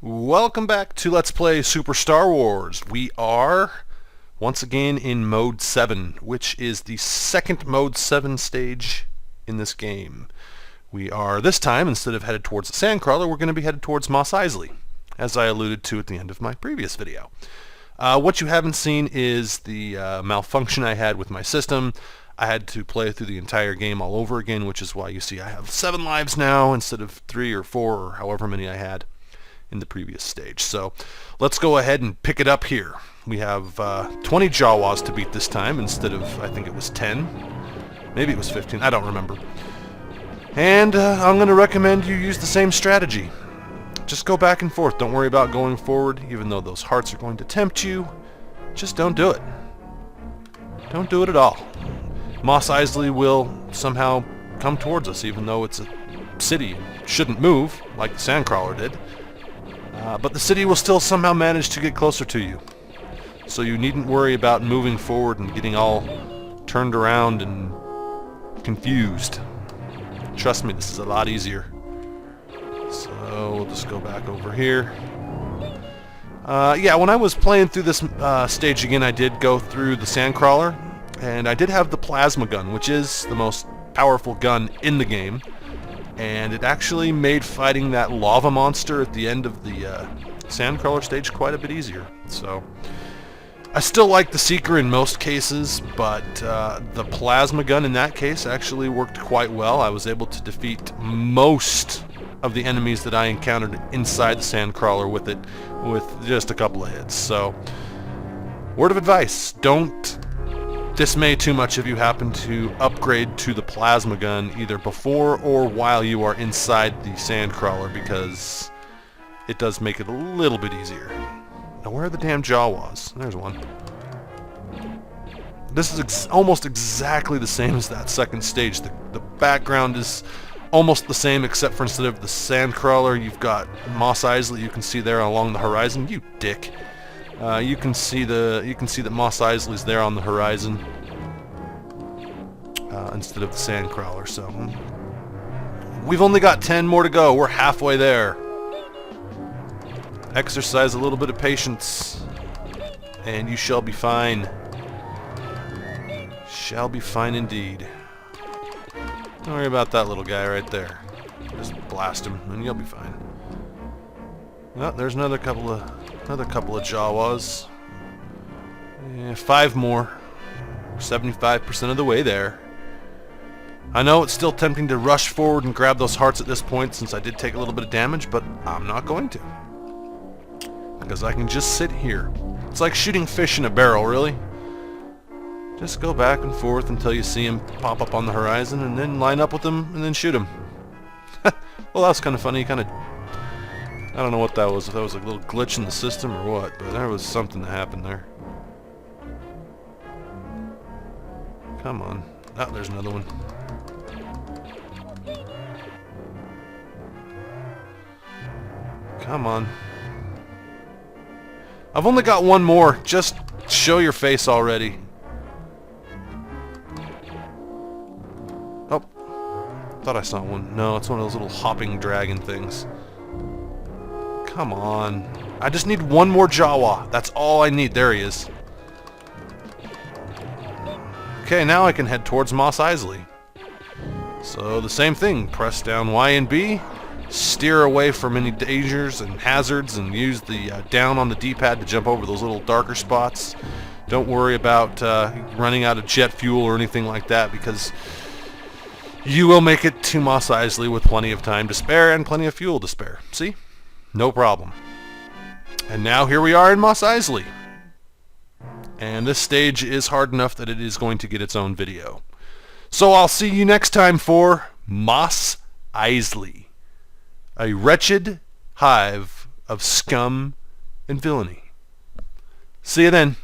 Welcome back to Let's Play Super Star Wars. We are once again in Mode 7, which is the second Mode 7 stage in this game. We are, this time, instead of headed towards the Sandcrawler, we're going to be headed towards Mos Eisley, as I alluded to at the end of my previous video. What you haven't seen is the malfunction I had with my system. I had to play through the entire game all over again, which is why you see I have 7 lives now instead of 3 or 4 or however many I had in the previous stage. So let's go ahead and pick it up here. We have 20 Jawas to beat this time instead of, I think it was 10. Maybe it was 15. I don't remember. And I'm going to recommend you use the same strategy. Just go back and forth. Don't worry about going forward, even though those hearts are going to tempt you. Just don't do it. Don't do it at all. Mos Eisley will somehow come towards us, even though it's a city. It shouldn't move, like the Sandcrawler did. But the city will still somehow manage to get closer to you. So you needn't worry about moving forward and getting all turned around and confused. Trust me, this is a lot easier. So we'll just go back over here. Yeah, when I was playing through this stage again, I did go through the Sandcrawler, and I did have the plasma gun, which is the most powerful gun in the game. And it actually made fighting that lava monster at the end of the Sandcrawler stage quite a bit easier. So I still like the Seeker in most cases, but the plasma gun in that case actually worked quite well. I was able to defeat most of the enemies that I encountered inside the Sandcrawler with it, with just a couple of hits. So word of advice, don't dismay too much if you happen to upgrade to the plasma gun either before or while you are inside the Sandcrawler, because it does make it a little bit easier. Now where are the damn Jawas? There's one. This is almost exactly the same as that second stage. The background is almost the same, except for instead of the Sandcrawler, you've got Mos Eisley. You can see there along the horizon. You dick. You can see that Mos Eisley's there on the horizon instead of the Sandcrawler. So we've only got 10 more to go. We're halfway there. Exercise a little bit of patience, and you shall be fine. Shall be fine indeed. Don't worry about that little guy right there. Just blast him, and you'll be fine. Oh, there's another couple of Jawas. Yeah, 5 more. 75% of the way there. I know it's still tempting to rush forward and grab those hearts at this point, since I did take a little bit of damage, but I'm not going to, because I can just sit here. It's like shooting fish in a barrel, really. Just go back and forth until you see him pop up on the horizon, and then line up with him and then shoot him. Well, that was kind of funny. I don't know what that was, if that was a little glitch in the system or what, but there was something that happened there. Come on. Oh, there's another one. Come on. I've only got one more. Just show your face already. Oh. Thought I saw one. No, it's one of those little hopping dragon things. Come on. I just need one more Jawa. That's all I need. There he is. Okay, now I can head towards Mos Eisley. So the same thing. Press down Y and B. Steer away from any dangers and hazards, and use the down on the D-pad to jump over those little darker spots. Don't worry about running out of jet fuel or anything like that, because you will make it to Mos Eisley with plenty of time to spare and plenty of fuel to spare. See? No problem. And now here we are in Mos Eisley. And this stage is hard enough that it is going to get its own video. So I'll see you next time for Mos Eisley, a wretched hive of scum and villainy. See you then.